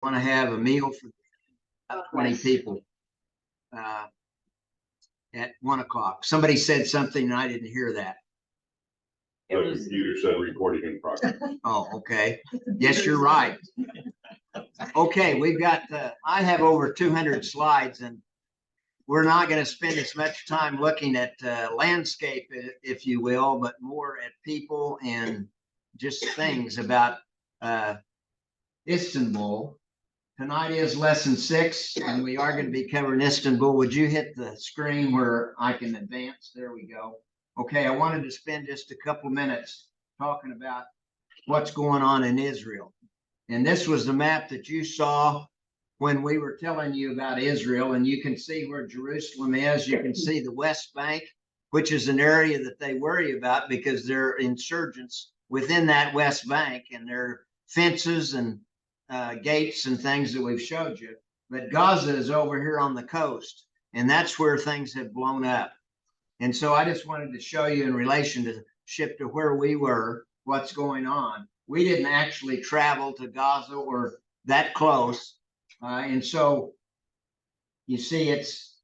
want to have a meal for about 20 people at 1 o'clock. Somebody said something and I didn't hear that. The computer said recording in progress. Oh, okay. Yes, you're right. Okay, we've got, I have over 200 slides, and we're not going to spend as much time looking at landscape, if you will, but more at people and just things about Istanbul. Tonight is lesson 6, and we are going to be covering Istanbul. Would you hit the screen where I can advance? There we go. Okay, I wanted to spend just a couple minutes talking about what's going on in Israel. And this was the map that you saw when we were telling you about Israel, and you can see where Jerusalem is. You can see the West Bank, which is an area that they worry about because there are insurgents within that West Bank, and there are fences and gates and things that we've showed you. But Gaza is over here on the coast, and that's where things have blown up. And so I just wanted to show you in relationship to where we were, what's going on. We didn't actually travel to Gaza or that close. And so you see it's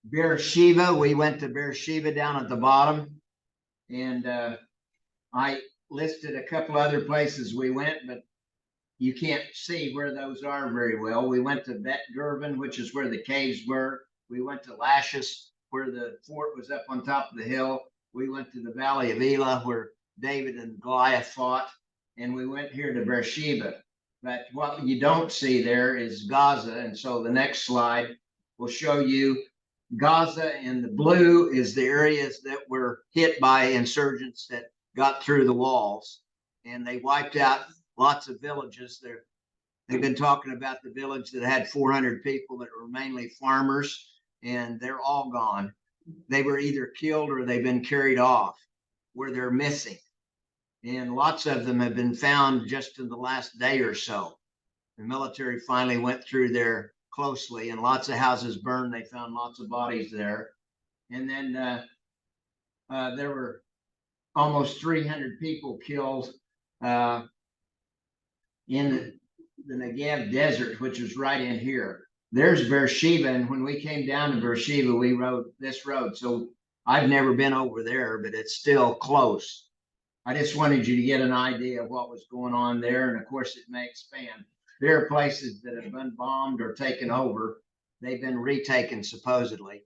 Beersheba. We went to Beersheba down at the bottom. And I listed a couple other places we went, but you can't see where those are very well. We went to Bet Gurban, which is where the caves were. We went to Lachish, where the fort was up on top of the hill. We went to the Valley of Elah, where David and Goliath fought. And we went here to Beersheba. But what you don't see there is Gaza. And so the next slide will show you Gaza, and the blue is the areas that were hit by insurgents that got through the walls. And they wiped out lots of villages there. They've been talking about the village that had 400 people that were mainly farmers, and they're all gone. They were either killed or they've been carried off, where they're missing. And lots of them have been found just in the last day or so. The military finally went through there closely, and lots of houses burned. They found lots of bodies there. And then there were almost 300 people killed in the Negev desert, which is right in here. There's Beersheba, and when we came down to Beersheba, we rode this road. So I've never been over there, but it's still close. I just wanted you to get an idea of what was going on there, and of course it may expand. There are places that have been bombed or taken over. They've been retaken supposedly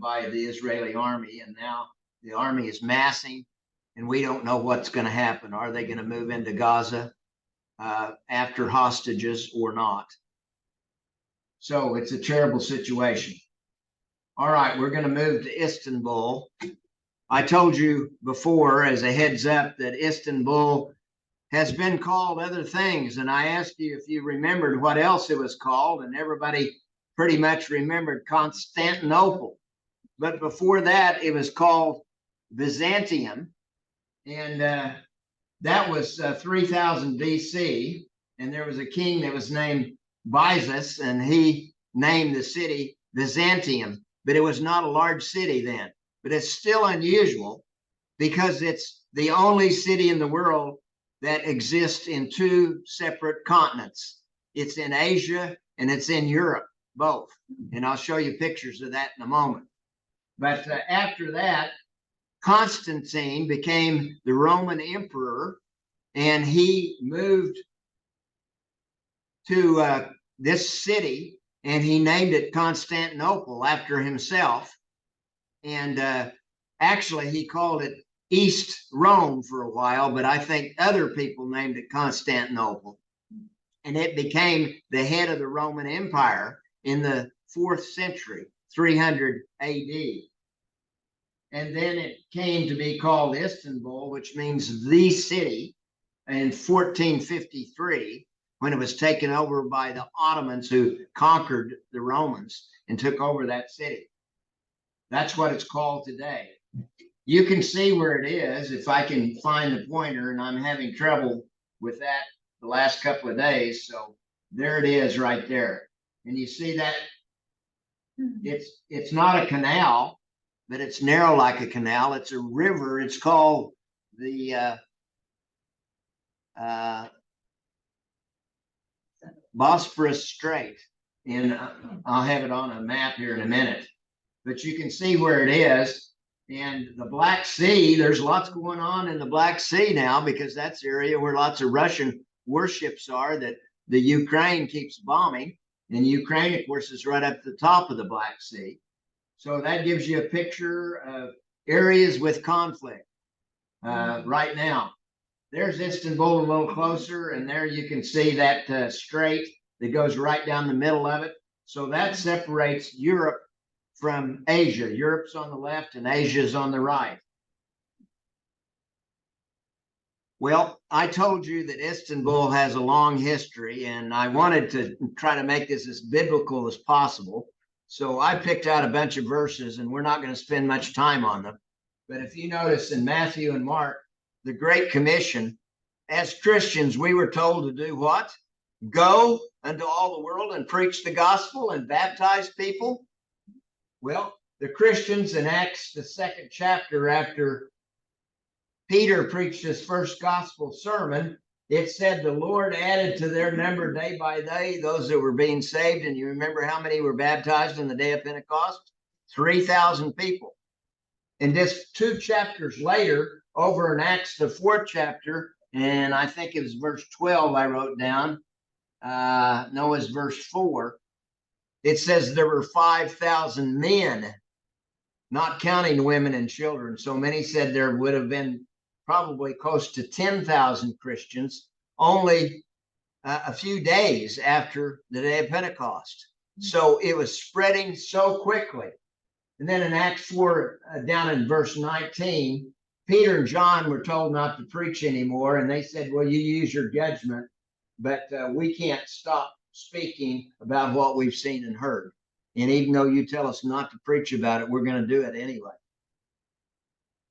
by the Israeli army, and now the army is massing, and we don't know what's going to happen. Are they going to move into Gaza after hostages or not? So it's a terrible situation. All right, we're going to move to Istanbul. I told you before, as a heads up, that Istanbul has been called other things. And I asked you if you remembered what else it was called, and everybody pretty much remembered Constantinople. But before that, it was called Byzantium. And that was 3000 BC. And there was a king that was named Byzas, and he named the city Byzantium. But it was not a large city then. But it's still unusual because it's the only city in the world that exists in 2 separate continents. It's in Asia and it's in Europe, both. And I'll show you pictures of that in a moment. But after that, Constantine became the Roman emperor, and he moved to this city, and he named it Constantinople after himself. And actually, he called it East Rome for a while, but I think other people named it Constantinople. And it became the head of the Roman Empire in the 4th century, 300 AD. And then it came to be called Istanbul, which means the city, in 1453, when it was taken over by the Ottomans, who conquered the Romans and took over that city. That's what it's called today. You can see where it is if I can find the pointer, and I'm having trouble with that the last couple of days. So there it is right there. And you see that it's not a canal, but it's narrow like a canal. It's a river. It's called the Bosphorus Strait. And I'll have it on a map here in a minute. But you can see where it is. And the Black Sea, there's lots going on in the Black Sea now, because that's the area where lots of Russian warships are that the Ukraine keeps bombing. And Ukraine, of course, is right up the top of the Black Sea. So that gives you a picture of areas with conflict right now. There's Istanbul a little closer, and there you can see that strait that goes right down the middle of it. So that separates Europe from Asia. Europe's on the left and Asia's on the right. Well, I told you that Istanbul has a long history, and I wanted to try to make this as biblical as possible. So I picked out a bunch of verses, and we're not going to spend much time on them. But if you notice in Matthew and Mark, the Great Commission, as Christians, we were told to do what? Go unto all the world and preach the gospel and baptize people. Well, the Christians in Acts, the 2nd chapter, after Peter preached his first gospel sermon, it said the Lord added to their number day by day those that were being saved. And you remember how many were baptized on the day of Pentecost? 3,000 people. And just 2 chapters later, over in Acts, the 4th chapter, and I think it was verse 12 I wrote down. No, it's verse 4. It says there were 5,000 men, not counting women and children. So many said there would have been probably close to 10,000 Christians only a few days after the day of Pentecost. So it was spreading so quickly. And then in Acts 4, down in verse 19, Peter and John were told not to preach anymore. And they said, well, you use your judgment, but we can't stop speaking about what we've seen and heard. And even though you tell us not to preach about it, we're going to do it anyway.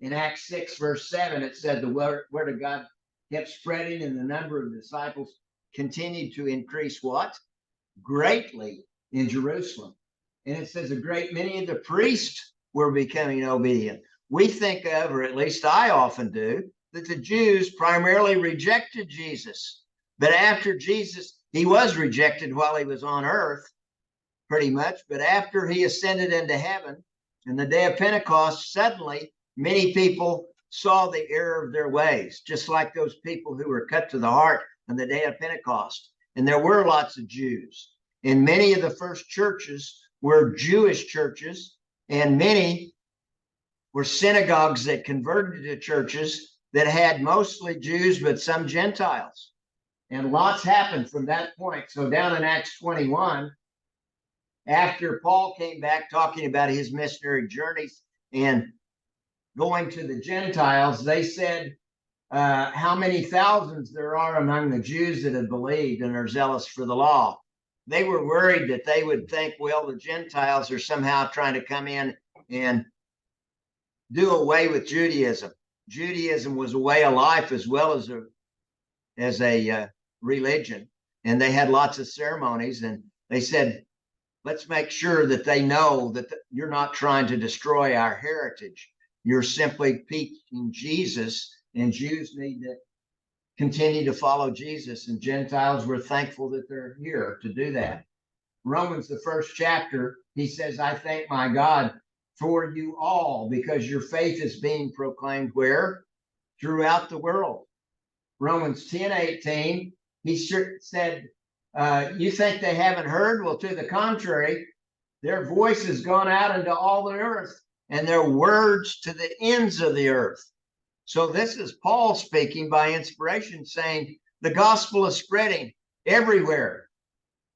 In Acts 6, verse 7, it said the word of God kept spreading, and the number of disciples continued to increase what? Greatly in Jerusalem. And it says a great many of the priests were becoming obedient. We think of, or at least I often do, that the Jews primarily rejected Jesus. But after Jesus, he was rejected while he was on earth, pretty much. But after he ascended into heaven, in the day of Pentecost, suddenly many people saw the error of their ways, just like those people who were cut to the heart on the day of Pentecost. And there were lots of Jews. And many of the first churches were Jewish churches, and many were synagogues that converted to churches that had mostly Jews, but some Gentiles. And lots happened from that point. So down in Acts 21, after Paul came back talking about his missionary journeys and going to the Gentiles, they said how many thousands there are among the Jews that have believed and are zealous for the law. They were worried that they would think, well, the Gentiles are somehow trying to come in and do away with Judaism. Judaism was a way of life as well as a religion. And they had lots of ceremonies. And they said, let's make sure that they know that you're not trying to destroy our heritage. You're simply teaching Jesus, and Jews need to continue to follow Jesus, and Gentiles were thankful that they're here to do that. Romans, the 1st chapter, he says, I thank my God for you all, because your faith is being proclaimed where? Throughout the world. Romans 10:18, he said, you think they haven't heard? Well, to the contrary, their voice has gone out into all the earth, and their words to the ends of the earth. So this is Paul speaking by inspiration, saying the gospel is spreading everywhere.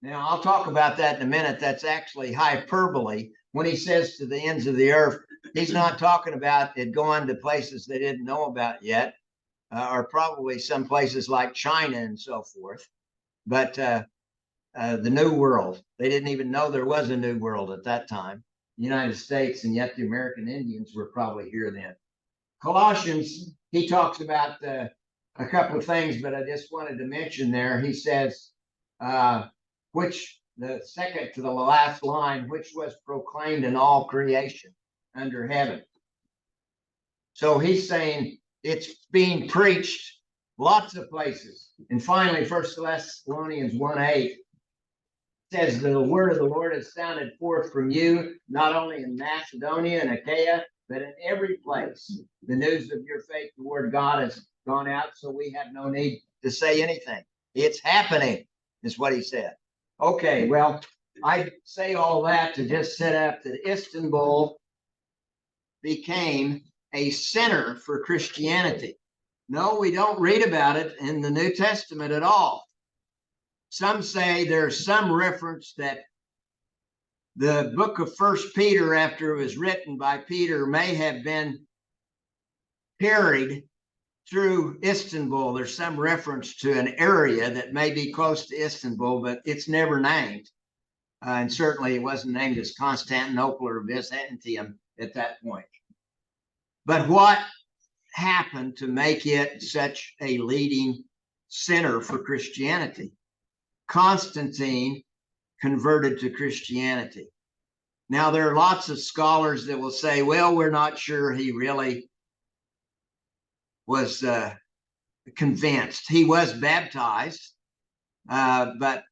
Now, I'll talk about that in a minute. That's actually hyperbole. When he says to the ends of the earth, he's not talking about it going to places they didn't know about yet, or probably some places like China and so forth. But the New World, they didn't even know there was a New World at that time. The United States, and yet the American Indians were probably here then. Colossians, he talks about a couple of things, but I just wanted to mention there. He says, which the second to the last line, which was proclaimed in all creation under heaven. So he's saying it's being preached lots of places. And finally, 1 Thessalonians 1:8, says the word of the Lord has sounded forth from you, not only in Macedonia and Achaia, but in every place. The news of your faith toward God has gone out, so we have no need to say anything. It's happening, is what he said. Okay, well, I say all that to just set up that Istanbul became a center for Christianity. No, we don't read about it in the New Testament at all. Some say there's some reference that the book of First Peter, after it was written by Peter, may have been carried through Istanbul. There's some reference to an area that may be close to Istanbul, but it's never named. And certainly it wasn't named as Constantinople or Byzantium at that point. But what happened to make it such a leading center for Christianity? Constantine converted to Christianity. Now, there are lots of scholars that will say, well, we're not sure he really was convinced. He was baptized, but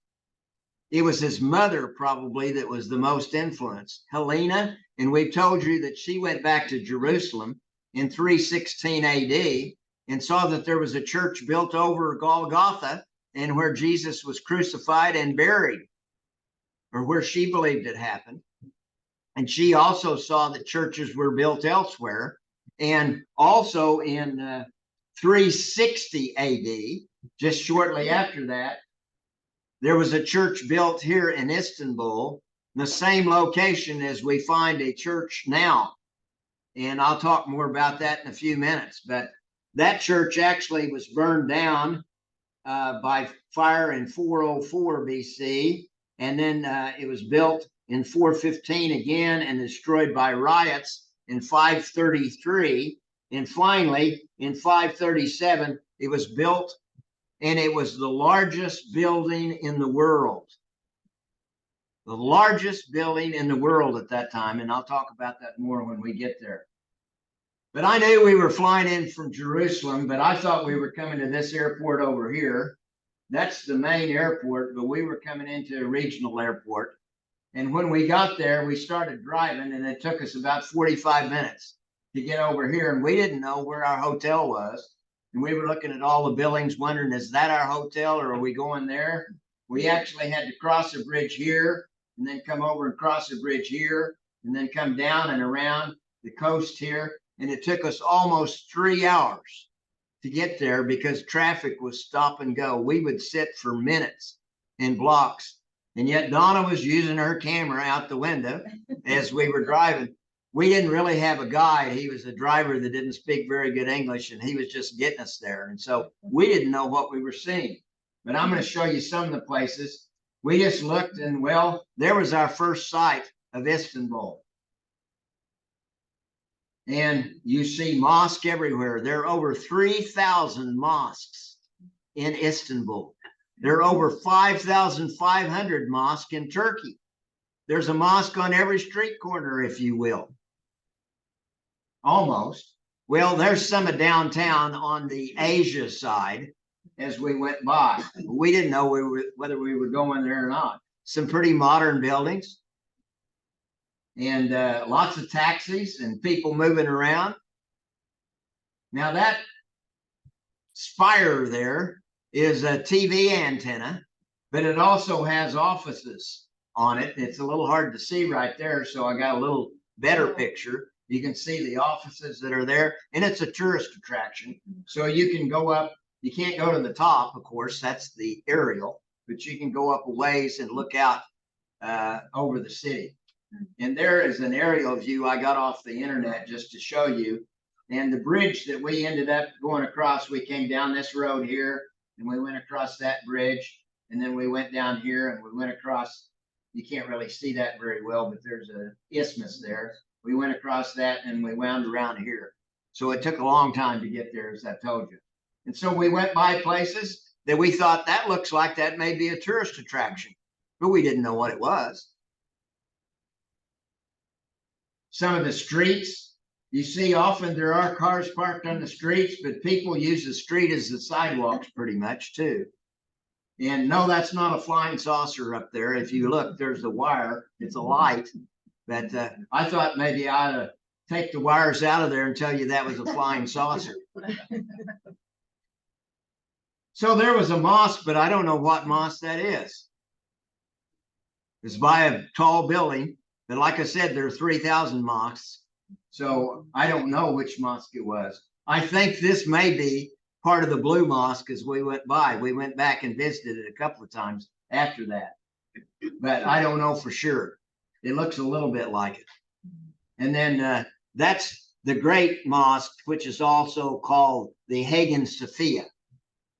it was his mother probably that was the most influenced, Helena. And we've told you that she went back to Jerusalem in 316 AD and saw that there was a church built over Golgotha and where Jesus was crucified and buried, or where she believed it happened. And she also saw that churches were built elsewhere. And also in 360 AD, just shortly after that, there was a church built here in Istanbul, the same location as we find a church now. And I'll talk more about that in a few minutes. But that church actually was burned down by fire in 404 BC. And then it was built in 415 again and destroyed by riots in 533. And finally, in 537, it was built, and it was the largest building in the world. The largest building in the world at that time. And I'll talk about that more when we get there. But I knew we were flying in from Jerusalem, but I thought we were coming to this airport over here. That's the main airport, but we were coming into a regional airport. And when we got there, we started driving, and it took us about 45 minutes to get over here. And we didn't know where our hotel was. And we were looking at all the buildings, wondering, is that our hotel or are we going there? We actually had to cross a bridge here and then come over and cross a bridge here and then come down and around the coast here. And it took us almost 3 hours to get there because traffic was stop and go. We would sit for minutes in blocks. And yet Donna was using her camera out the window as we were driving. We didn't really have a guide. He was a driver that didn't speak very good English, and he was just getting us there. And so we didn't know what we were seeing. But I'm going to show you some of the places. We just looked, and well, there was our first sight of Istanbul. And you see mosque everywhere. There are over 3,000 mosques in Istanbul. There are over 5,500 mosques in Turkey. There's a mosque on every street corner, if you will. Almost. Well, there's some of downtown on the Asia side as we went by. We didn't know whether we were going there or not. Some pretty modern buildings. And lots of taxis and people moving around. Now that spire there is a TV antenna, but it also has offices on it. It's a little hard to see right there, so I got a little better picture. You can see the offices that are there, and it's a tourist attraction. So you can go up. You can't go to the top, of course. That's the aerial, but you can go up a ways and look out over the city. And there is an aerial view I got off the internet just to show you. And the bridge that we ended up going across, we came down this road here, and we went across that bridge, and then we went down here, and we went across. You can't really see that very well, but there's an isthmus there. We went across that, and we wound around here. So it took a long time to get there, as I told you. And so we went by places that we thought that looks like that may be a tourist attraction, but we didn't know what it was. Some of the streets, you see often there are cars parked on the streets, but people use the street as the sidewalks pretty much too. And no, that's not a flying saucer up there. If you look, there's the wire. It's a light. But I thought maybe I ought to take the wires out of there and tell you that was a flying saucer. So there was a mosque, but I don't know what mosque that is. It's by a tall building, but like I said, there are 3,000 mosques. So I don't know which mosque it was. I think this may be part of the Blue Mosque as we went by. We went back and visited it a couple of times after that, but I don't know for sure. It looks a little bit like it. And then that's the Great Mosque, which is also called the Hagia Sophia.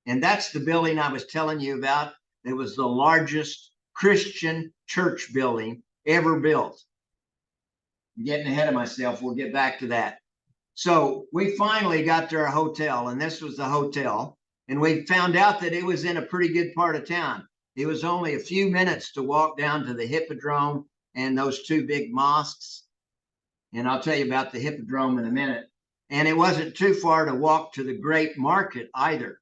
And that's the building I was telling you about. It was the largest Christian church building ever built. I'm getting ahead of myself. We'll get back to that. So we finally got to our hotel, and this was the hotel. And we found out that it was in a pretty good part of town. It was only a few minutes to walk down to the Hippodrome and those two big mosques. And I'll tell you about the Hippodrome in a minute. And it wasn't too far to walk to the Great Market either,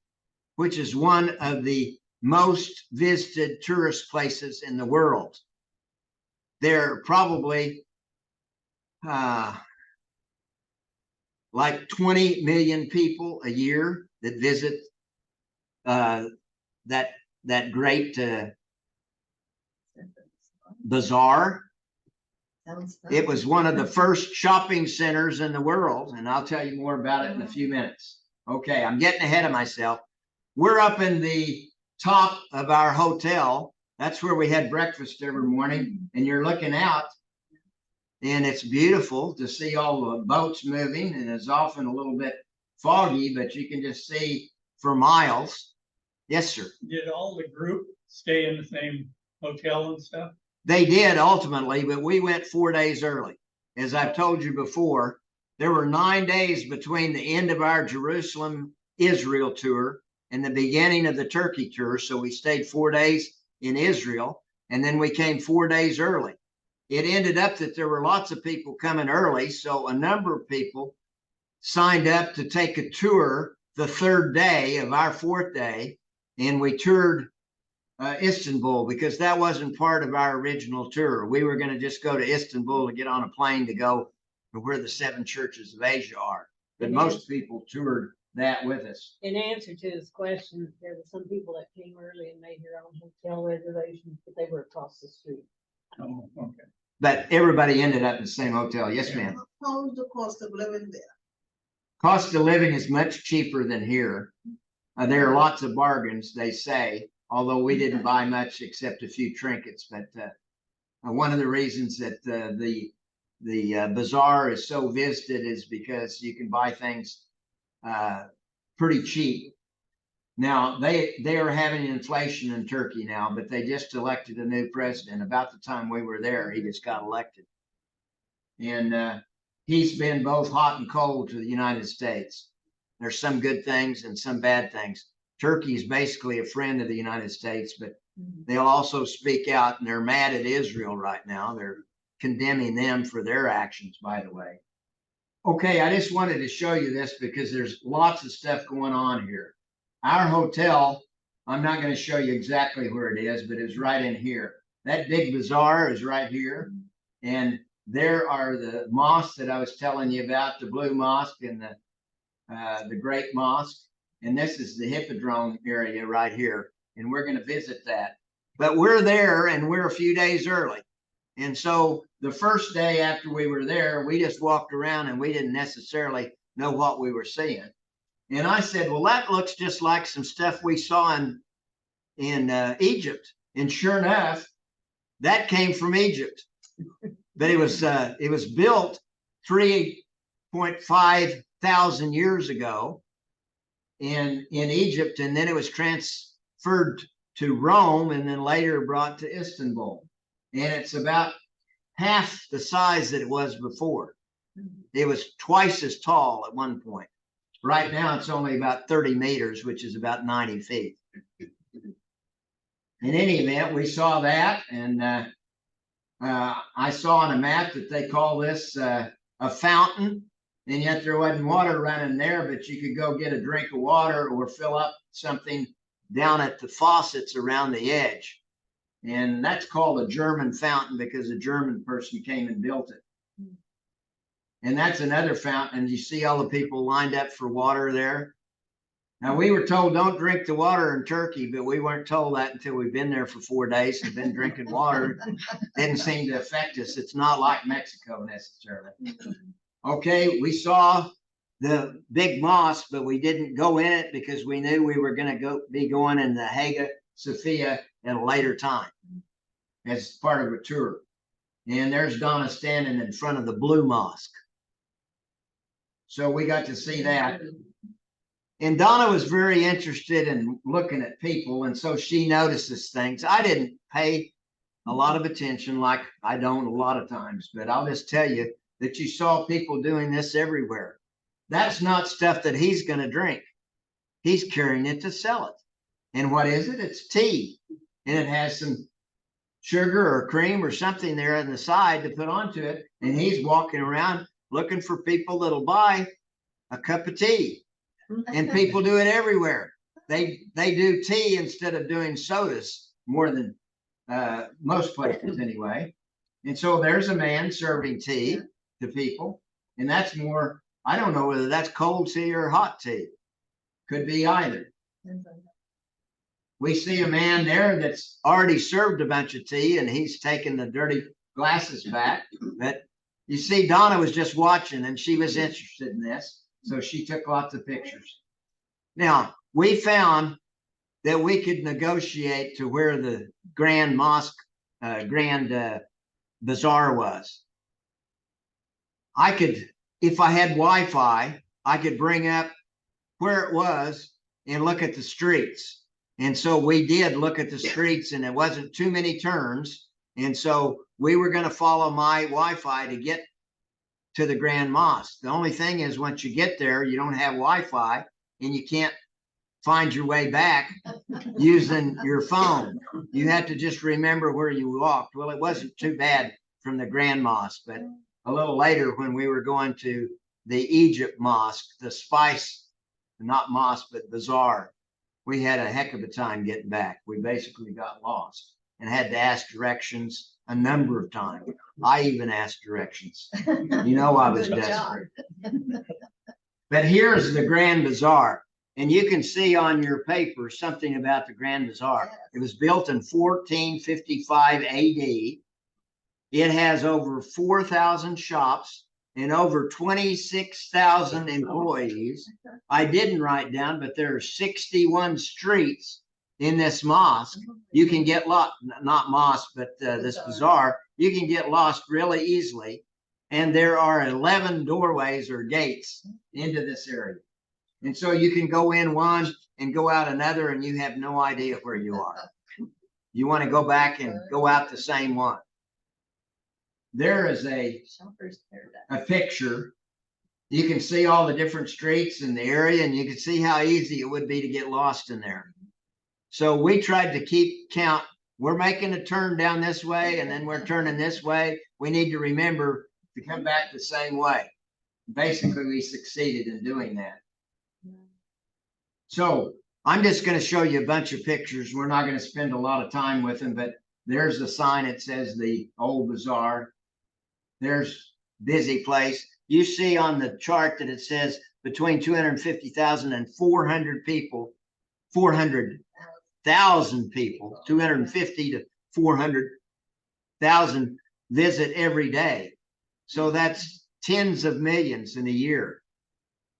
which is one of the most visited tourist places in the world. There are probably like 20 million people a year that visit that great bazaar. It was one of the first shopping centers in the world, and I'll tell you more about it in a few minutes. Okay, I'm getting ahead of myself. We're up in the top of our hotel. That's where we had breakfast every morning, and you're looking out, and it's beautiful to see all the boats moving, and it's often a little bit foggy, but you can just see for miles. Yes, sir. Did all the group stay in the same hotel and stuff? They did ultimately, but we went 4 days early. As I've told you before, there were 9 days between the end of our Jerusalem, Israel tour and the beginning of the Turkey tour. So we stayed 4 days in Israel, and then we came 4 days early. It ended up that there were lots of people coming early. So a number of people signed up to take a tour the third day of our fourth day. And we toured Istanbul because that wasn't part of our original tour. We were going to just go to Istanbul to get on a plane to go to where the 7 churches of Asia are. But most people toured that with us. In answer to his question, there were some people that came early and made their own hotel reservations, but they were across the street. Oh, okay. But everybody ended up in the same hotel. Yes, ma'am. How's the cost of living there? Cost of living is much cheaper than here. There are lots of bargains, they say, although we didn't buy much except a few trinkets. But one of the reasons that the bazaar is so visited is because you can buy things pretty cheap. Now, they are having inflation in Turkey now, but they just elected a new president. About the time we were there, he just got elected. And he's been both hot and cold to the United States. There's some good things and some bad things. Turkey is basically a friend of the United States, but they'll also speak out, and they're mad at Israel right now. They're condemning them for their actions, by the way. Okay, I just wanted to show you this because there's lots of stuff going on here. Our hotel, I'm not going to show you exactly where it is, but it's right in here. That big bazaar is right here. And there are the mosques that I was telling you about, the Blue Mosque and the Great Mosque. And this is the Hippodrome area right here. And we're going to visit that. But we're there and we're a few days early. And so the first day after we were there, we just walked around and we didn't necessarily know what we were seeing. And I said, well, that looks just like some stuff we saw in Egypt. And sure enough, that came from Egypt. But it was built 3.5 thousand years ago in Egypt, and then it was transferred to Rome and then later brought to Istanbul. And it's about half the size that it was before. It was twice as tall at one point. Right now, it's only about 30 meters, which is about 90 feet. In any event, we saw that, and I saw on a map that they call this a fountain, and yet there wasn't water running there, but you could go get a drink of water or fill up something down at the faucets around the edge. And that's called a German fountain because a German person came and built it. And that's another fountain. And you see all the people lined up for water there. Now, we were told don't drink the water in Turkey, but we weren't told that until we've been there for 4 days and been drinking water. Didn't seem to affect us. It's not like Mexico necessarily. Okay, we saw the big mosque, but we didn't go in it because we knew we were going to be going in the Hagia Sophia at a later time as part of a tour. And there's Donna standing in front of the Blue Mosque. So we got to see that. And Donna was very interested in looking at people. And so she notices things. I didn't pay a lot of attention, like I don't a lot of times, but I'll just tell you that you saw people doing this everywhere. That's not stuff that he's going to drink. He's carrying it to sell it. And what is it? It's tea. And it has some sugar or cream or something there on the side to put onto it. And he's walking around looking for people that'll buy a cup of tea. And people do it everywhere. They do tea instead of doing sodas more than most places anyway. And so there's a man serving tea to people. And that's more, I don't know whether that's cold tea or hot tea. Could be either. We see a man there that's already served a bunch of tea and he's taking the dirty glasses back. But you see, Donna was just watching and she was interested in this. So she took lots of pictures. Now, we found that we could negotiate to where the Grand Mosque, Grand Bazaar was. I could, if I had Wi-Fi, I could bring up where it was and look at the streets. And so we did look at the streets and it wasn't too many turns. And so we were going to follow my Wi-Fi to get to the Grand Mosque. The only thing is once you get there, you don't have Wi-Fi and you can't find your way back using your phone. You have to just remember where you walked. Well, it wasn't too bad from the Grand Mosque, but a little later when we were going to the Egypt Mosque, the Spice, not mosque, but bazaar, we had a heck of a time getting back. We basically got lost and had to ask directions a number of times. I even asked directions. You know, I was desperate. But here's the Grand Bazaar. And you can see on your paper something about the Grand Bazaar. It was built in 1455 AD. It has over 4,000 shops and over 26,000 employees. I didn't write down, but there are 61 streets in this mosque. You can get lost, not mosque, but this bazaar. You can get lost really easily. And there are 11 doorways or gates into this area. And so you can go in one and go out another, and you have no idea where you are. You want to go back and go out the same one. There is a picture. You can see all the different streets in the area, and you can see how easy it would be to get lost in there. So we tried to keep count. We're making a turn down this way, and then we're turning this way. We need to remember to come back the same way. Basically, we succeeded in doing that. So I'm just going to show you a bunch of pictures. We're not going to spend a lot of time with them, but there's the sign. It says the old bazaar. There's busy place. You see on the chart that it says between 250,000 and 400 people, 400,000 people, 250 to 400,000 visit every day. So that's tens of millions in a year.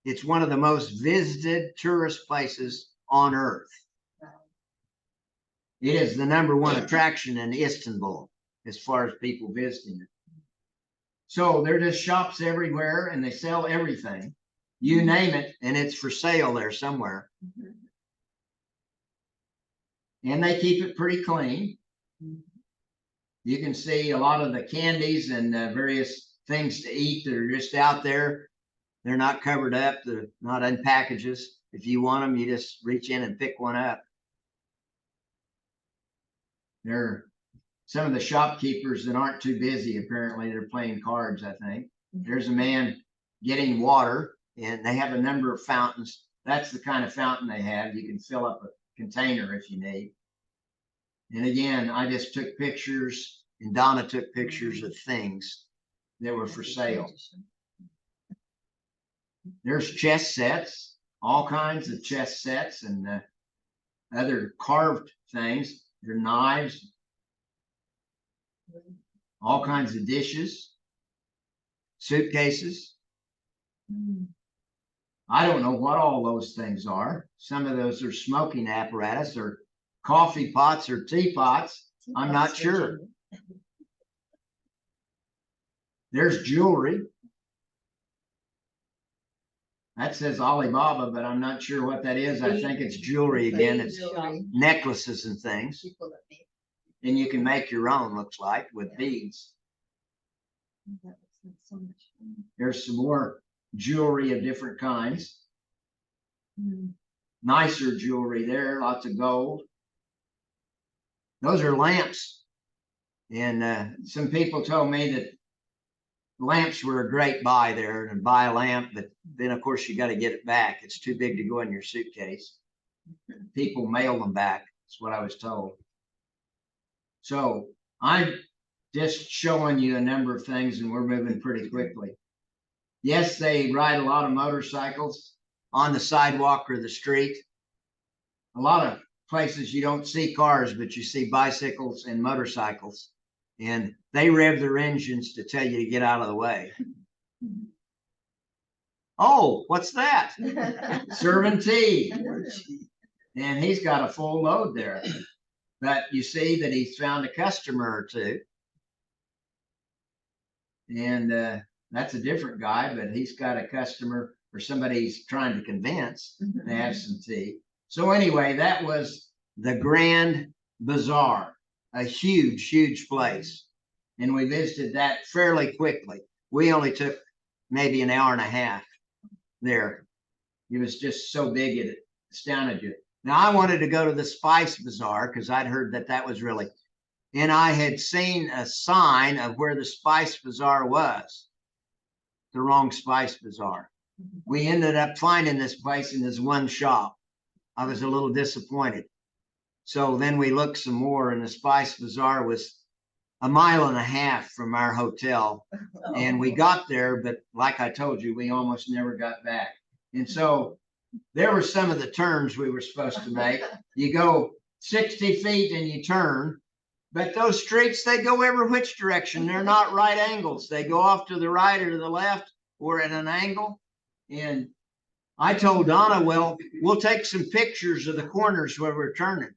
It's one of the most visited tourist places on earth. It is the #1 attraction in Istanbul as far as people visiting it. So there are just shops everywhere and they sell everything. You name it, and it's for sale there somewhere. And they keep it pretty clean. You can see a lot of the candies and various things to eat that are just out there. They're not covered up. They're not in packages. If you want them, you just reach in and pick one up. There are some of the shopkeepers that aren't too busy. Apparently, they're playing cards, I think. There's a man getting water, and they have a number of fountains. That's the kind of fountain they have. You can fill up a container if you need. And again, I just took pictures and Donna took pictures of things that were for sale. There's chess sets, all kinds of chess sets and other carved things. There are knives, all kinds of dishes, suitcases. I don't know what all those things are. Some of those are smoking apparatus or coffee pots or teapots. I'm not sure. There's jewelry. That says Alibaba, but I'm not sure what that is. I think it's jewelry again. It's necklaces and things. And you can make your own, looks like, with beads. There's some more jewelry of different kinds. Nicer jewelry there, lots of gold. Those are lamps. And some people told me that lamps were a great buy there and buy a lamp, but then of course you got to get it back. It's too big to go in your suitcase. People mail them back. That's what I was told. So I'm just showing you a number of things and we're moving pretty quickly. Yes, they ride a lot of motorcycles on the sidewalk or the street. A lot of places you don't see cars, but you see bicycles and motorcycles. And they rev their engines to tell you to get out of the way. Oh, what's that? Serving tea. And he's got a full load there. But you see that he's found a customer or two. And that's a different guy, but he's got a customer or somebody he's trying to convince to have some tea. So anyway, that was the Grand Bazaar, a huge, huge place. And we visited that fairly quickly. We only took maybe an hour and a half there. It was just so big, it astounded you. Now, I wanted to go to the Spice Bazaar because I'd heard that that was really, and I had seen a sign of where the Spice Bazaar was, the wrong Spice Bazaar. We ended up finding this place in this one shop. I was a little disappointed. So then we looked some more and the Spice Bazaar was a mile and a half from our hotel. And we got there, but like I told you, we almost never got back. And so there were some of the turns we were supposed to make. You go 60 feet and you turn, but those streets, they go every which direction. They're not right angles. They go off to the right or to the left or at an angle. And I told Donna, well, we'll take some pictures of the corners where we're turning.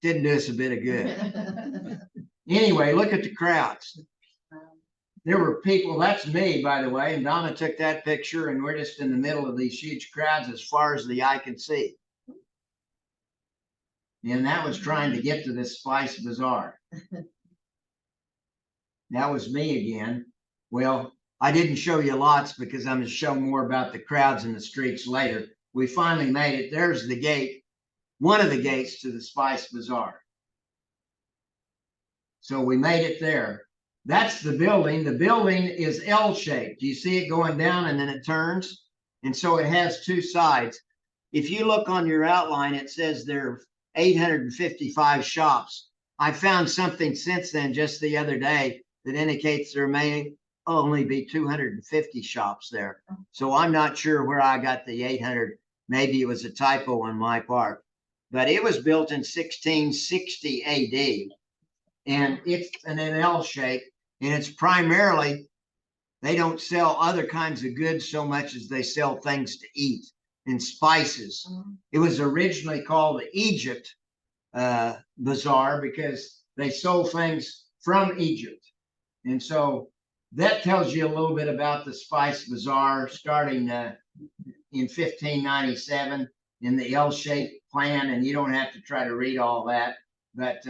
Didn't do us a bit of good. Anyway, look at the crowds. There were people, that's me, by the way, and Donna took that picture, and we're just in the middle of these huge crowds as far as the eye can see. And that was trying to get to this Spice Bazaar. That was me again. Well, I didn't show you lots because I'm going to show more about the crowds in the streets later. We finally made it. There's the gate, one of the gates to the Spice Bazaar. So we made it there. That's the building. The building is L-shaped. Do you see it going down and then it turns? And so it has two sides. If you look on your outline, it says there are 855 shops. I found something since then just the other day that indicates there may only be 250 shops there. So I'm not sure where I got the 800. Maybe it was a typo on my part. But it was built in 1660 AD. And it's an L shape, and it's primarily, they don't sell other kinds of goods so much as they sell things to eat and spices. It was originally called the Egypt Bazaar because they sold things from Egypt. And so that tells you a little bit about the Spice Bazaar starting in 1597 in the L-shaped plan, and you don't have to try to read all that, but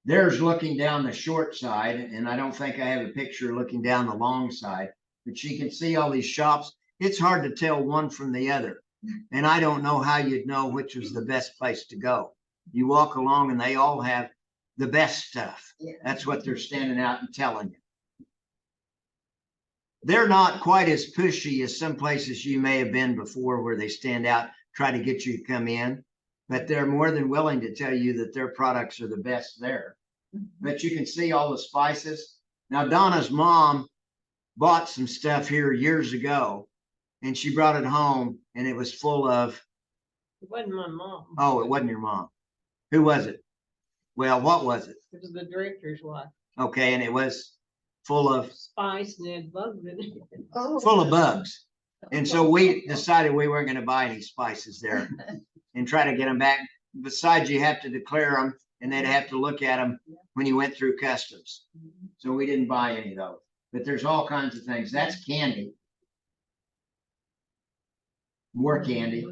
there's looking down the short side, and I don't think I have a picture looking down the long side, but you can see all these shops. It's hard to tell one from the other, and I don't know how you'd know which was the best place to go. You walk along and they all have the best stuff. That's what they're standing out and telling you. they're not quite as pushy as some places you may have been before where they stand out, try to get you to come in. But they're more than willing to tell you that their products are the best there. But you can see all the spices. Now, Donna's mom bought some stuff here years ago and she brought it home and it was full of, It wasn't my mom. oh, it wasn't your mom. Who was it? Well, what was it? It was the director's wife. Okay, and it was full of Spice and had bugs in it. Oh. full of bugs. And so we decided we weren't going to buy any spices there and try to get them back. Besides, you have to declare them and they'd have to look at them when you went through customs. So we didn't buy any of those. But there's all kinds of things. That's candy. More candy.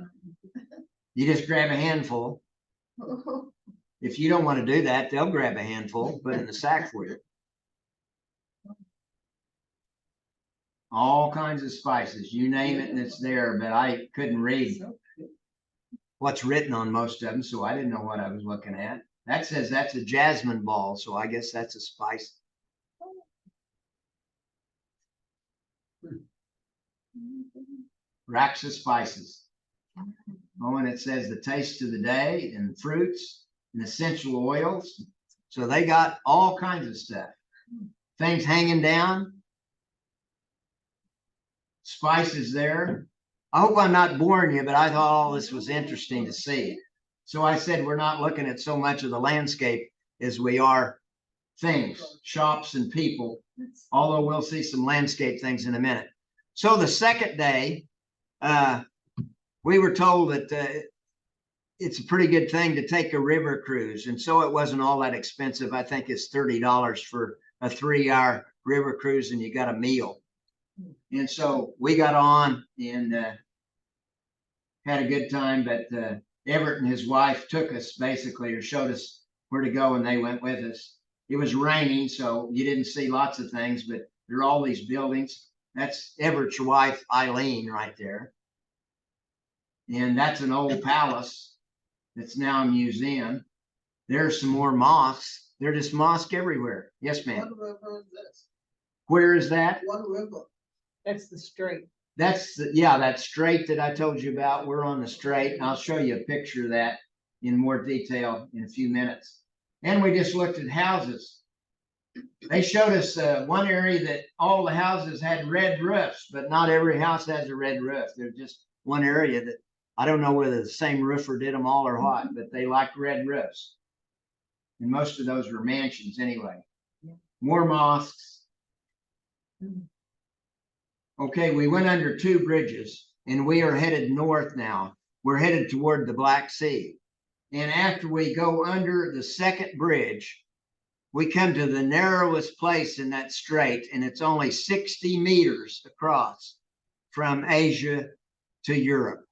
You just grab a handful. If you don't want to do that, they'll grab a handful, put it in the sack for you. All kinds of spices, you name it and it's there, but I couldn't read what's written on most of them, so I didn't know what I was looking at. That says that's a jasmine ball, so I guess that's a spice. Racks of spices. Oh, and it says the taste of the day and fruits and essential oils. So they got all kinds of stuff. Things hanging down. Spices there. I hope I'm not boring you, but I thought all this was interesting to see. So I said, we're not looking at so much of the landscape as we are things, shops and people, although we'll see some landscape things in a minute. So the second day, we were told that it's a pretty good thing to take a river cruise. And so it wasn't all that expensive. I think it's $30 for a 3-hour river cruise and you got a meal. And so we got on and had a good time, but Everett and his wife took us basically or showed us where to go and they went with us. It was raining, so you didn't see lots of things, but there are all these buildings. That's Everett's wife, Eileen, right there. And that's an old palace that's now a museum. There's some more mosques. There's just mosque everywhere. Yes, ma'am. What river is this? Where is that? What river? That's the straight. That's that strait that I told you about. We're on the strait, and I'll show you a picture of that in more detail in a few minutes. And we just looked at houses. They showed us one area that all the houses had red roofs, but not every house has a red roof. There's just one area that I don't know whether the same roofer did them all or what, but they like red roofs. And most of those were mansions anyway. Yeah. More mosques. Okay, we went under 2 bridges and we are headed north now. We're headed toward the Black Sea. And after we go under the second bridge, we come to the narrowest place in that strait, and it's only 60 meters across from Asia to Europe.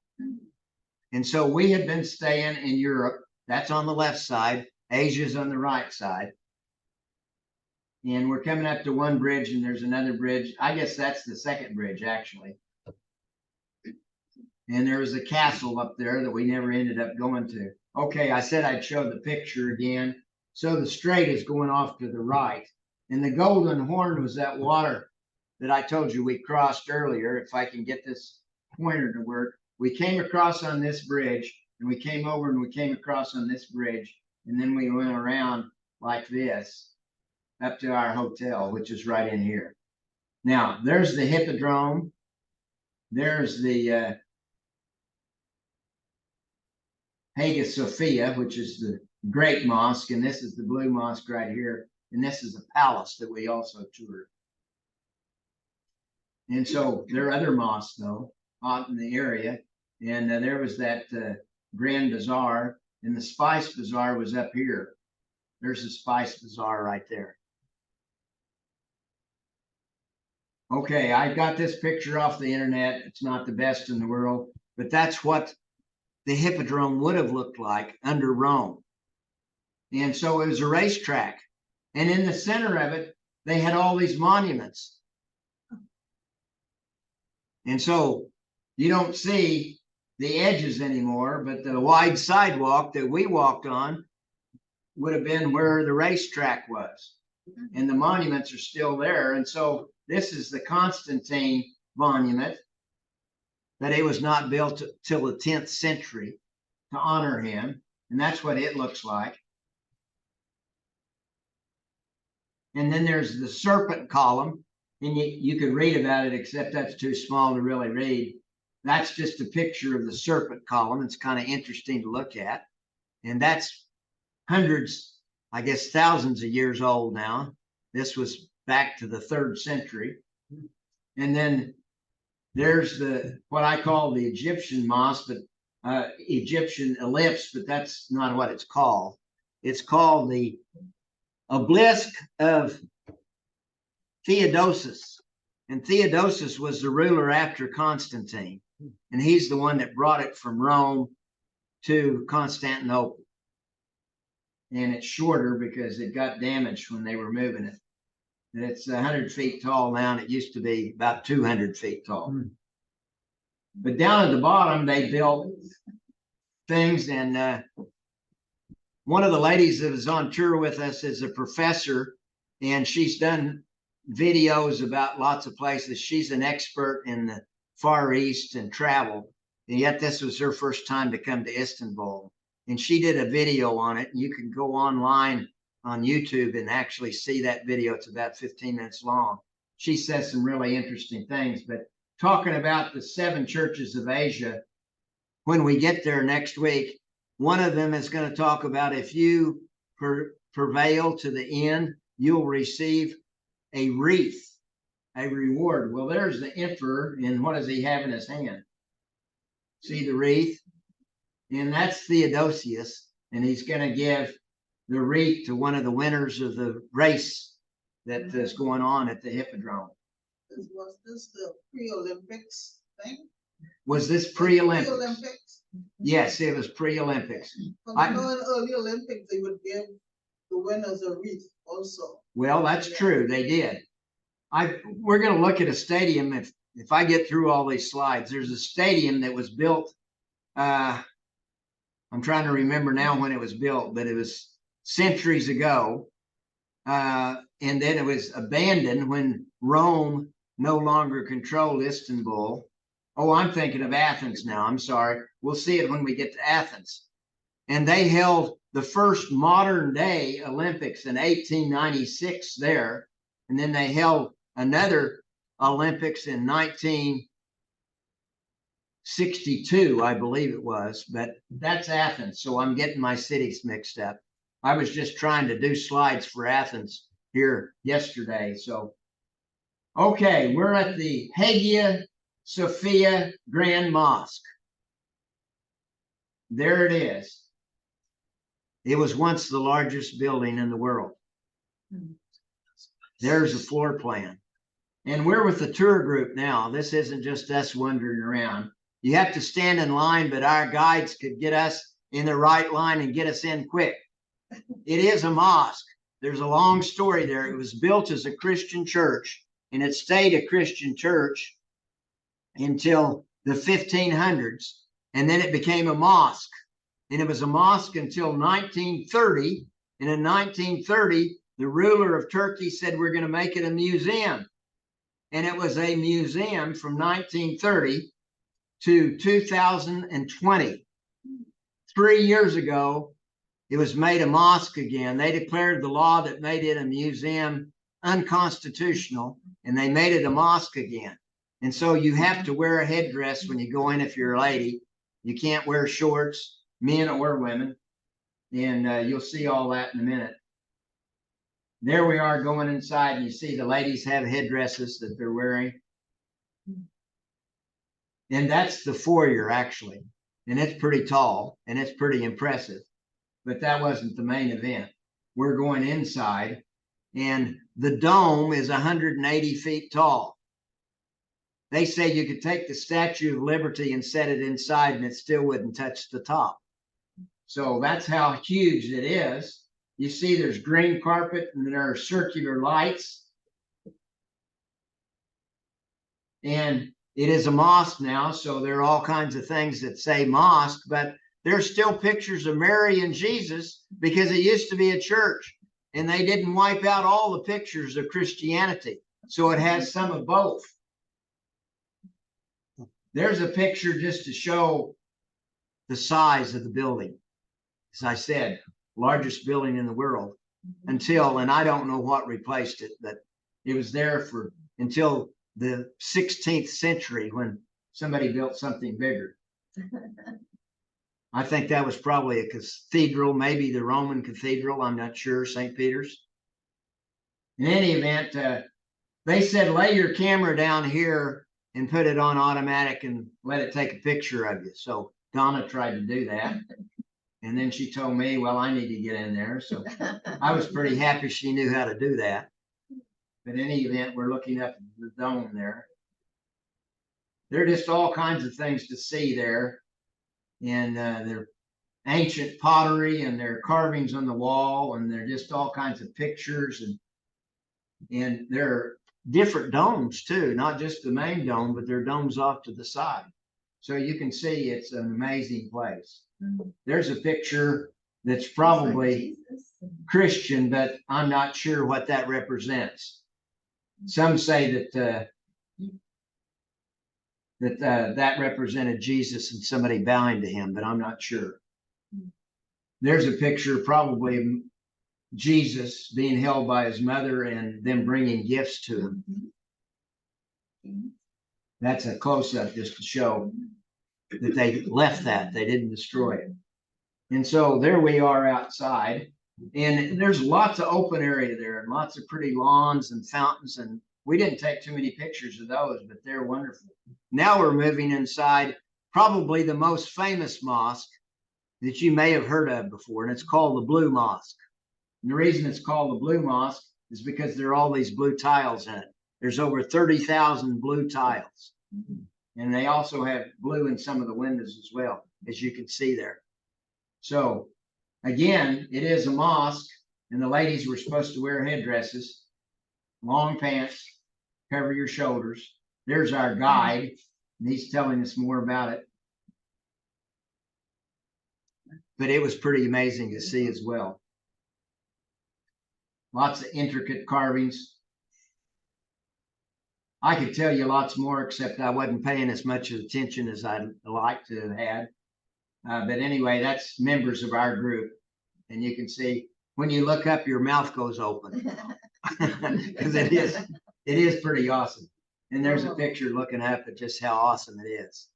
And so we had been staying in Europe. That's on the left side. Asia's on the right side. And we're coming up to one bridge and there's another bridge. I guess that's the second bridge, actually. And there was a castle up there that we never ended up going to. Okay, I said I'd show the picture again. So the strait is going off to the right. And the Golden Horn was that water that I told you we crossed earlier. If I can get this pointer to work. We came across on this bridge and we came over and we came across on this bridge. And then we went around like this up to our hotel, which is right in here. Now, there's the Hippodrome. There's the Hagia Sophia, which is the Great Mosque. And this is the Blue Mosque right here. And this is a palace that we also toured. And so there are other mosques, though, out in the area. And there was that Grand Bazaar. And the Spice Bazaar was up here. There's the Spice Bazaar right there. Okay, I got this picture off the internet. It's not the best in the world, but that's what the Hippodrome would have looked like under Rome. And so it was a racetrack. And in the center of it, they had all these monuments. And so you don't see the edges anymore, but the wide sidewalk that we walked on would have been where the racetrack was. and the monuments are still there. And so this is the Constantine monument, that it was not built till the 10th century to honor him. And that's what it looks like. And then there's the serpent column, and you could read about it, except that's too small to really read. That's just a picture of the serpent column. It's kind of interesting to look at. And that's hundreds, I guess thousands of years old now. This was back to the 3rd century. And then there's what I call the Egyptian mosque, but Egyptian ellipse, but that's not what it's called. It's called the obelisk of Theodosius. And Theodosius was the ruler after Constantine. And he's the one that brought it from Rome to Constantinople. And it's shorter because it got damaged when they were moving it. And it's 100 feet tall now, and it used to be about 200 feet tall. But down at the bottom, they built things. And one of the ladies that was on tour with us is a professor, and she's done videos about lots of places. She's an expert in the Far East and travel. And yet this was her first time to come to Istanbul. And she did a video on it. And you can go online on YouTube and actually see that video. It's about 15 minutes long. She says some really interesting things. But talking about the 7 churches of Asia, when we get there next week, one of them is going to talk about if you prevail to the end, you'll receive a wreath, a reward. Well, there's the emperor, and what does he have in his hand? See the wreath? And that's Theodosius, and he's going to give the wreath to one of the winners of the race that is going on at the Hippodrome. Was this the pre-Olympics thing? Was this pre-Olympics? Pre-Olympics? Yes, it was pre-Olympics. I know in early Olympics, they would give the winners a wreath also. Well, that's true. They did. We're going to look at a stadium. If I get through all these slides, there's a stadium that was built. I'm trying to remember now when it was built, but it was centuries ago. And then it was abandoned when Rome no longer controlled Istanbul. Oh, I'm thinking of Athens now. I'm sorry. We'll see it when we get to Athens. And they held the first modern day Olympics in 1896 there. And then they held another Olympics in 1962, I believe it was. But that's Athens. So I'm getting my cities mixed up. I was just trying to do slides for Athens here yesterday. So, okay, we're at the Hagia Sophia Grand Mosque. There it is. It was once the largest building in the world. There's a floor plan. And we're with the tour group now. This isn't just us wandering around. You have to stand in line, but our guides could get us in the right line and get us in quick. It is a mosque. There's a long story there. It was built as a Christian church, and it stayed a Christian church until the 1500s, and then it became a mosque. And it was a mosque until 1930. And in 1930, the ruler of Turkey said, we're going to make it a museum. And it was a museum from 1930 to 2020. 3 years ago, it was made a mosque again. They declared the law that made it a museum unconstitutional, and they made it a mosque again. And so you have to wear a headdress when you go in if you're a lady. You can't wear shorts, men or women. And you'll see all that in a minute. There we are going inside, and you see the ladies have headdresses that they're wearing. And that's the foyer, actually. And it's pretty tall, and it's pretty impressive. But that wasn't the main event. We're going inside, and the dome is 180 feet tall. They say you could take the Statue of Liberty and set it inside, and it still wouldn't touch the top. So that's how huge it is. You see there's green carpet, and there are circular lights. And it is a mosque now, so there are all kinds of things that say mosque, but there's still pictures of Mary and Jesus because it used to be a church. and they didn't wipe out all the pictures of Christianity. So it has some of both. There's a picture just to show the size of the building. As I said, largest building in the world until, and I don't know what replaced it, but it was there for until the 16th century when somebody built something bigger. I think that was probably a cathedral, maybe the Roman cathedral. I'm not sure, St. Peter's. In any event, they said, lay your camera down here and put it on automatic and let it take a picture of you. So Donna tried to do that. And then she told me, well, I need to get in there. So I was pretty happy she knew how to do that. But in any event, we're looking up at the dome there. There are just all kinds of things to see there. And they're ancient pottery and their carvings on the wall. And they're just all kinds of pictures. And there are different domes too, not just the main dome, but there are domes off to the side. So you can see it's an amazing place. There's a picture that's probably Christian, but I'm not sure what that represents. Some say that that represented Jesus and somebody bowing to him, but I'm not sure. There's a picture probably of Jesus being held by his mother and them bringing gifts to him. That's a close-up just to show that they left that, they didn't destroy it. And so there we are outside, and there's lots of open area there and lots of pretty lawns and fountains, and we didn't take too many pictures of those, but they're wonderful. Now we're moving inside probably the most famous mosque that you may have heard of before, and it's called the Blue Mosque. And the reason it's called the Blue Mosque is because there are all these blue tiles in it. There's over 30,000 blue tiles. And they also have blue in some of the windows as well, as you can see there. So again, it is a mosque, and the ladies were supposed to wear headdresses, long pants, cover your shoulders. There's our guide, and he's telling us more about it. But it was pretty amazing to see as well. Lots of intricate carvings. I could tell you lots more, except I wasn't paying as much attention as I'd like to have had. But anyway, that's members of our group. And you can see when you look up, your mouth goes open because it is pretty awesome. And there's a picture looking up at just how awesome it is.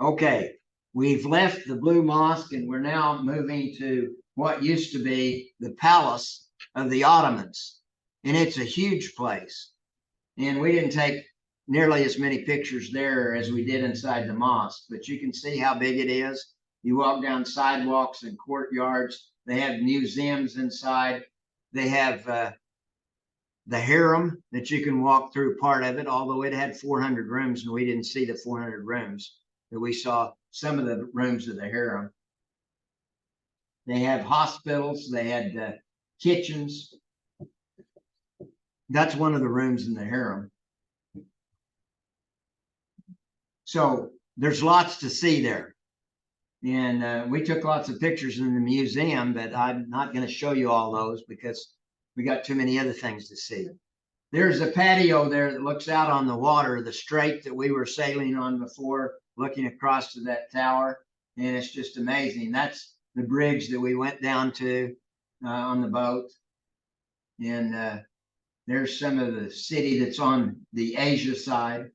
Okay, we've left the Blue Mosque and we're now moving to what used to be the palace of the Ottomans. And it's a huge place. And we didn't take nearly as many pictures there as we did inside the mosque, but you can see how big it is. You walk down sidewalks and courtyards. They have museums inside. They have the harem that you can walk through part of it, although it had 400 rooms and we didn't see the 400 rooms, but we saw some of the rooms of the harem. They have hospitals. They had kitchens. That's one of the rooms in the harem. So there's lots to see there. And we took lots of pictures in the museum, but I'm not going to show you all those because we got too many other things to see. There's a patio there that looks out on the water, the strait that we were sailing on before, looking across to that tower. And it's just amazing. That's the bridge that we went down to on the boat. And there's some of the city that's on the Asia side.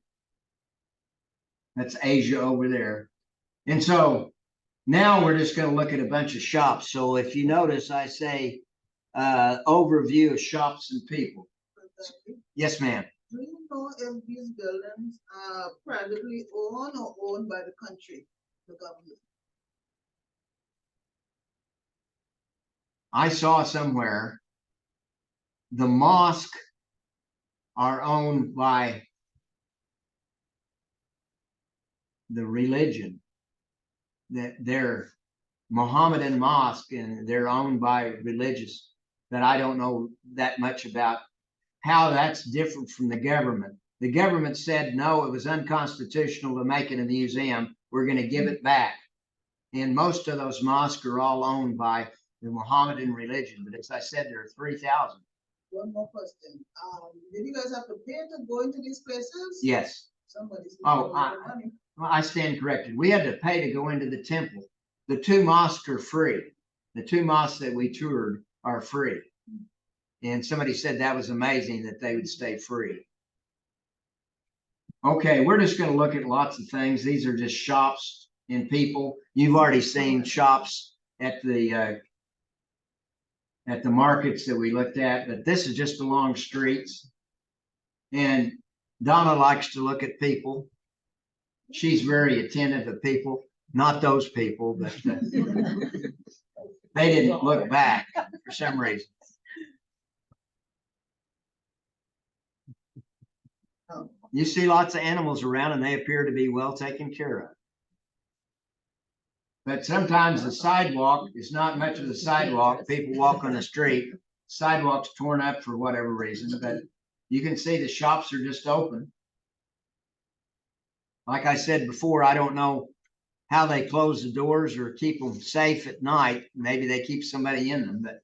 That's Asia over there. And so now we're just going to look at a bunch of shops. So if you notice, I say overview of shops and people. Yes, ma'am. Do you know if these buildings are privately owned or owned by the country, the government? I saw somewhere the mosque are owned by the religion, that they're Mohammedan mosque and they're owned by religious, that I don't know that much about how that's different from the government. The government said, no, it was unconstitutional to make it a museum. We're going to give it back. And most of those mosques are all owned by the Mohammedan religion. But as I said, there are 3,000. One more question. Did you guys have to pay to go into these places? Yes. Somebody's. Oh, making a lot of money. Well, I stand corrected. We had to pay to go into the temple. The 2 mosques are free. The 2 mosques that we toured are free. And somebody said that was amazing that they would stay free. Okay, we're just going to look at lots of things. These are just shops and people. You've already seen shops at the markets that we looked at, but this is just along streets. And Donna likes to look at people. She's very attentive to people, not those people, but they didn't look back for some reason. You see lots of animals around and they appear to be well taken care of. But sometimes the sidewalk is not much of the sidewalk. People walk on the street, sidewalk's torn up for whatever reason, but you can see the shops are just open. Like I said before, I don't know how they close the doors or keep them safe at night. Maybe they keep somebody in them, but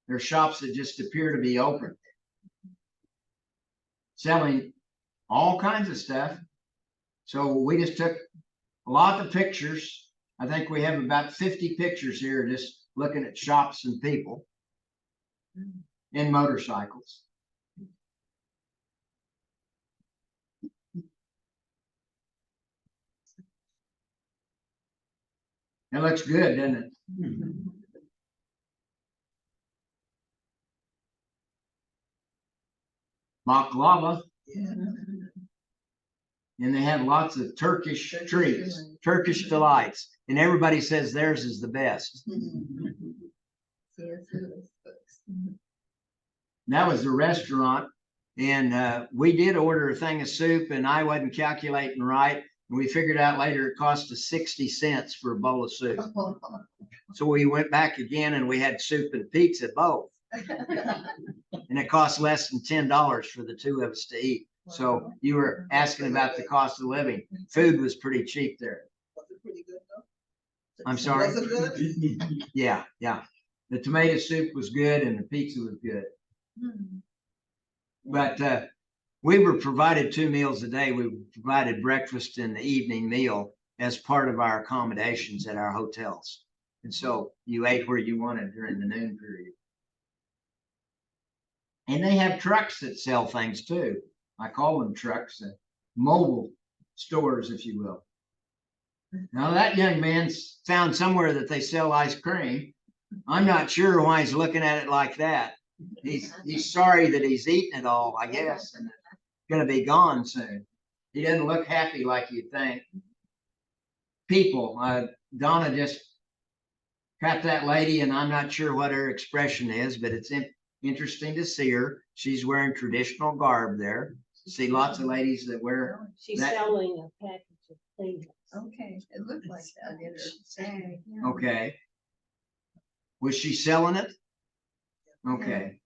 there are shops that just appear to be open, selling all kinds of stuff. So we just took a lot of pictures. I think we have about 50 pictures here just looking at shops and people and motorcycles. It looks good, doesn't it? Baklava. Yeah. And they have lots of Turkish treats, Turkish delights, and everybody says theirs is the best. That was the restaurant, and we did order a thing of soup, and I wasn't calculating right. And we figured out later it cost us 60 cents for a bowl of soup. So we went back again, and we had soup and pizza both, and it cost less than $10 for the 2 of us to eat. So you were asking about the cost of living. Food was pretty cheap there. Was it pretty good though? I'm sorry. Was it good? Yeah. The tomato soup was good and the pizza was good. But we were provided 2 meals a day. We were provided breakfast and the evening meal as part of our accommodations at our hotels. And so you ate where you wanted during the noon period. And they have trucks that sell things too. I call them trucks, mobile stores, if you will. Now that young man found somewhere that they sell ice cream. I'm not sure why he's looking at it like that. He's sorry that he's eaten it all, I guess, and it's gonna be gone soon. He doesn't look happy like you think. People, Donna just got that lady, and I'm not sure what her expression is, but it's interesting to see her. She's wearing traditional garb there. See lots of ladies that wear. She's that. selling a package of things. Okay, it looked like that in her bag. Yeah. Okay. Was she selling it? Okay.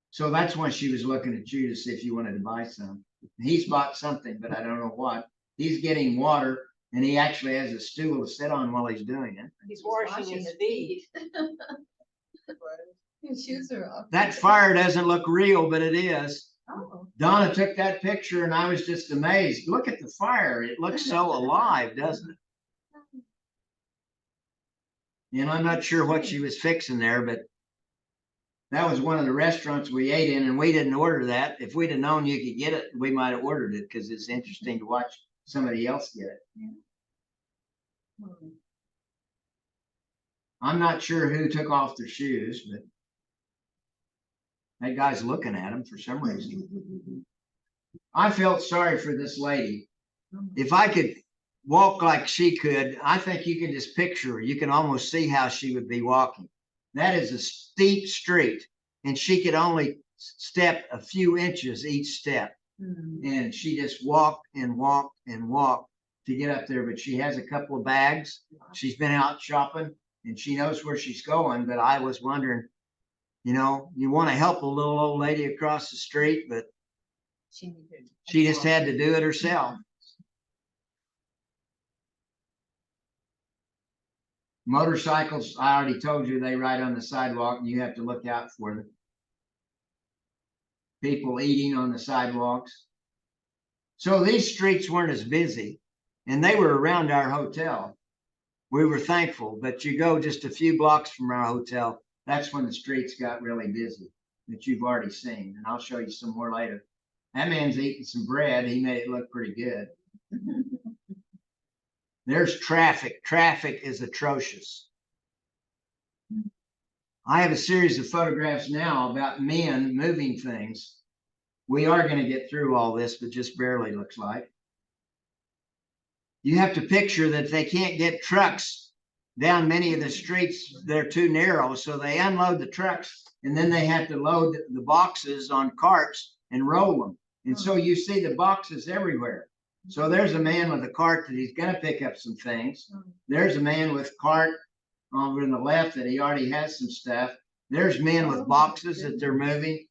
So that's when she was looking at you to see if you wanted to buy some. He's bought something, but I don't know what. He's getting water, and he actually has a stool to sit on while he's doing it. He's washing his feet. His shoes are off. That fire doesn't look real, but it is. Oh. Donna took that picture and I was just amazed. Look at the fire. It looks so alive, doesn't it? And I'm not sure what she was fixing there, but that was one of the restaurants we ate in, and we didn't order that. If we'd have known you could get it, we might have ordered it because it's interesting to watch somebody else get it. Yeah. I'm not sure who took off their shoes, but that guy's looking at him for some reason. I felt sorry for this lady. If I could walk like she could, I think you can just picture her. You can almost see how she would be walking. That is a steep street, and she could only step a few inches each step. And she just walked and walked and walked to get up there. But she has a couple of bags. She's been out shopping and she knows where she's going. But I was wondering, you know, you want to help a little old lady across the street, but she just had to do it herself. Motorcycles, I already told you, they ride on the sidewalk and you have to look out for them. People eating on the sidewalks. So these streets weren't as busy, and they were around our hotel. We were thankful, but you go just a few blocks from our hotel, that's when the streets got really busy, that you've already seen, and I'll show you some more later. That man's eating some bread. He made it look pretty good. There's traffic. Traffic is atrocious. I have a series of photographs now about men moving things. We are going to get through all this, but just barely, looks like. You have to picture that they can't get trucks down many of the streets. They're too narrow, so they unload the trucks, and then they have to load the boxes on carts and roll them. And so you see the boxes everywhere. So there's a man with a cart that he's going to pick up some things. There's a man with a cart over on the left that he already has some stuff. There's men with boxes that they're moving.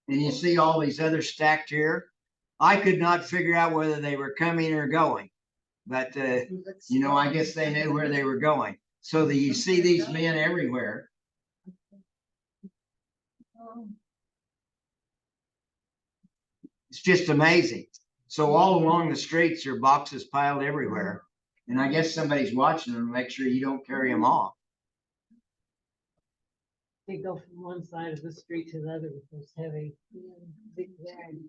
And you see all these others stacked here. I could not figure out whether they were coming or going. But, you know, I guess they knew where they were going. So that you see these men everywhere. It's just amazing. So all along the streets, there are boxes piled everywhere. And I guess somebody's watching them to make sure you don't carry them off. They go from one side of the street to the other with those heavy zigzag.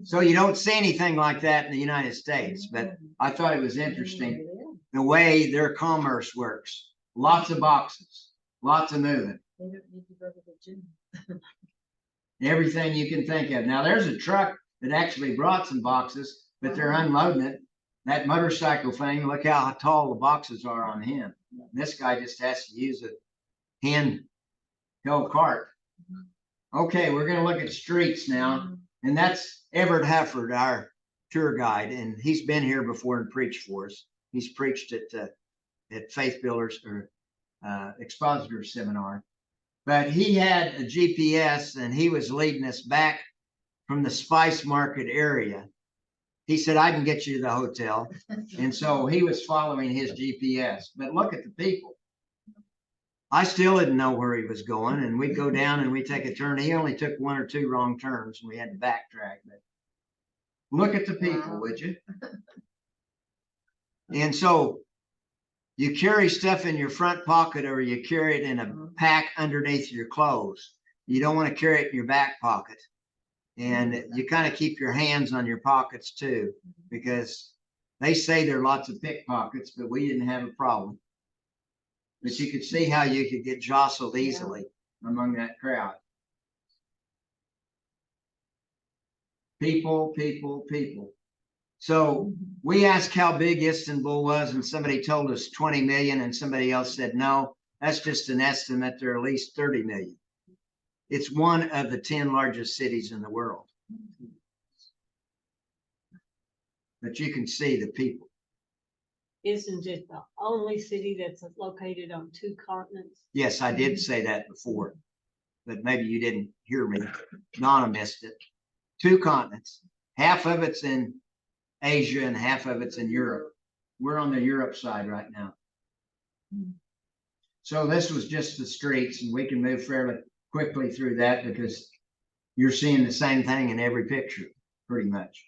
So you don't see anything like that in the United States, but I thought it was interesting the way their commerce works. Lots of boxes, lots of moving. They don't need to go to the gym. Everything you can think of. Now there's a truck that actually brought some boxes, but they're unloading it. That motorcycle thing, look how tall the boxes are on him. This guy just has to use a handheld cart. Okay, we're going to look at streets now. And that's Everett Hufford, our tour guide. And he's been here before and preached for us. He's preached at Faith Builders or Expositor Seminar. But he had a GPS and he was leading us back from the Spice Market area. He said, I can get you to the hotel. And so he was following his GPS. But look at the people. I still didn't know where he was going. And we go down and we take a turn. He only took one or two wrong turns and we had to backtrack. But look at the people, would you? And so you carry stuff in your front pocket or you carry it in a pack underneath your clothes. You don't want to carry it in your back pocket. And you kind of keep your hands on your pockets too, because they say there are lots of pickpockets, but we didn't have a problem. But you could see how you could get jostled easily among that crowd. People, people, people. So we asked how big Istanbul was, and somebody told us 20 million, and somebody else said, no, that's just an estimate. There are at least 30 million. It's one of the 10 largest cities in the world. But you can see the people. Isn't it the only city that's located on 2 continents? Yes, I did say that before, but maybe you didn't hear me. Donna missed it. 2 continents. Half of it's in Asia and half of it's in Europe. We're on the Europe side right now. So this was just the streets, and we can move fairly quickly through that because you're seeing the same thing in every picture, pretty much.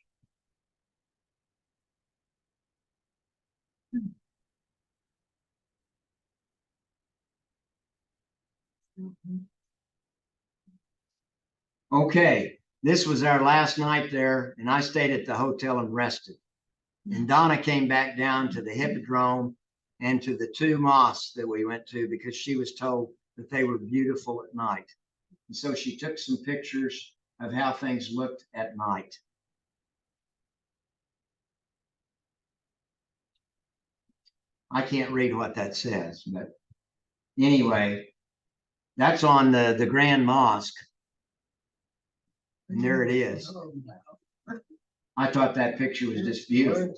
Okay, this was our last night there, and I stayed at the hotel and rested. And Donna came back down to the Hippodrome and to the 2 mosques that we went to because she was told that they were beautiful at night. And so she took some pictures of how things looked at night. I can't read what that says, but anyway, that's on the Grand Mosque. And there it is. I thought that picture was just beautiful.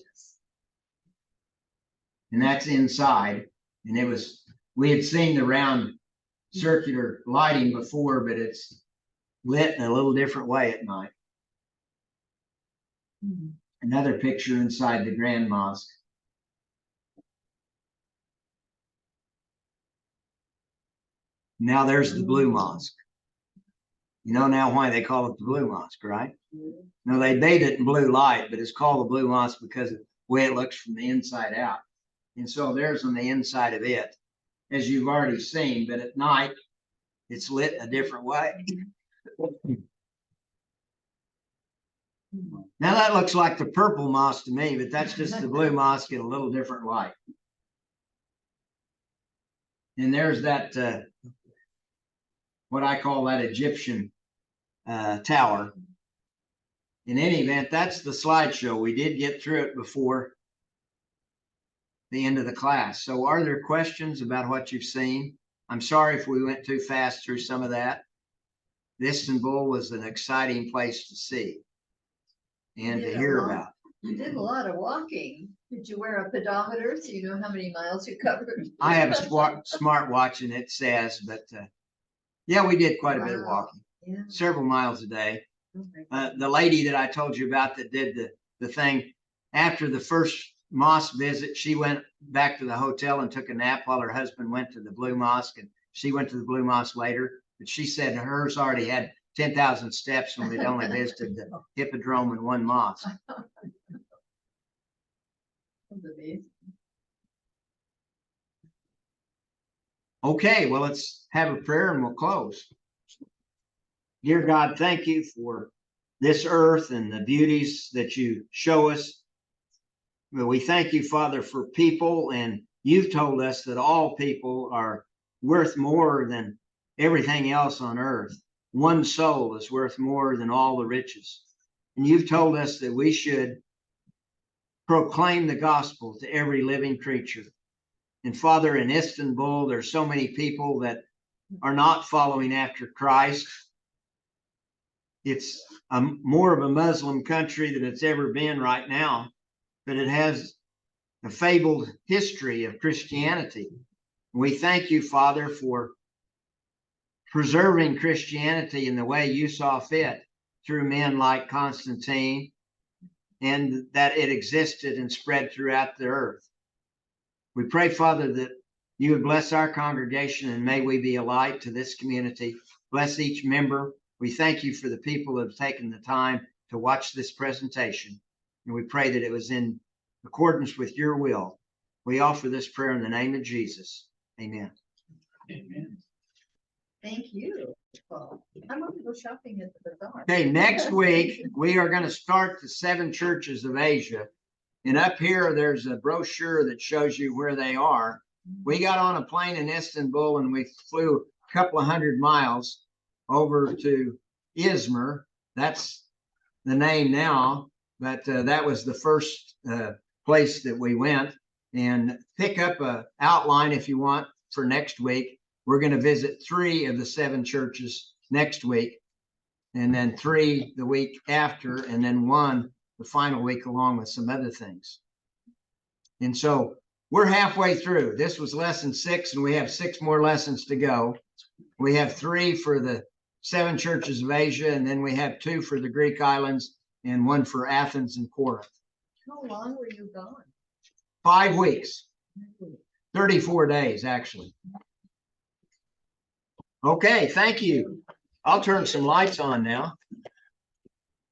And that's inside. And it was, we had seen the round circular lighting before, but it's lit in a little different way at night. Another picture inside the Grand Mosque. Now there's the Blue Mosque. You know now why they call it the Blue Mosque, right? No, they made it in blue light, but it's called the Blue Mosque because of the way it looks from the inside out. And so there's on the inside of it, as you've already seen, but at night it's lit a different way. Now that looks like the purple mosque to me, but that's just the Blue Mosque in a little different light. And there's that, what I call that Egyptian tower. In any event, that's the slideshow. We did get through it before the end of the class. So are there questions about what you've seen? I'm sorry if we went too fast through some of that. Istanbul was an exciting place to see and to hear about. You did a lot of walking. Did you wear a pedometer so you know how many miles you covered? I have a smart watch and it says, but yeah, we did quite a bit of Wow. walking, Yeah. several miles a day. Oh my The lady that I told you about that did the thing, after the first mosque visit, she went back to the hotel and took a nap while her husband went to the Blue Mosque, and she went to the Blue Mosque later. But she said hers already had 10,000 steps when we'd only visited the Hippodrome and one mosque. That's amazing. Okay, well, let's have a prayer and we'll close. Dear God, thank you for this earth and the beauties that you show us. But we thank you, Father, for people, and you've told us that all people are worth more than everything else on earth. One soul is worth more than all the riches. And you've told us that we should proclaim the gospel to every living creature. And Father, in Istanbul, there's so many people that are not following after Christ. It's more of a Muslim country than it's ever been right now, but it has a fabled history of Christianity. We thank you, Father, for preserving Christianity in the way you saw fit through men like Constantine, and that it existed and spread throughout the earth. We pray, Father, that you would bless our congregation and may we be a light to this community. Bless each member. We thank you for the people that have taken the time to watch this presentation. And we pray that it was in accordance with your will. We offer this prayer in the name of Jesus. Amen. Amen. Thank you, Paul. I want to go shopping at the bazaar. Okay, next week, we are going to start the 7 churches of Asia. And up here, there's a brochure that shows you where they are. We got on a plane in Istanbul and we flew a couple of 100 miles over to Izmir. That's the name now, but that was the first place that we went. And pick up an outline if you want for next week. We're going to visit 3 of the 7 churches next week, and then 3 the week after, and then 1 the final week, along with some other things. And so we're halfway through. This was lesson 6, and we have 6 more lessons to go. We have 3 for the 7 churches of Asia, and then we have 2 for the Greek islands and 1 for Athens and Corinth. How long were you gone? 5 weeks, 34 days, actually. Okay, thank you. I'll turn some lights on now.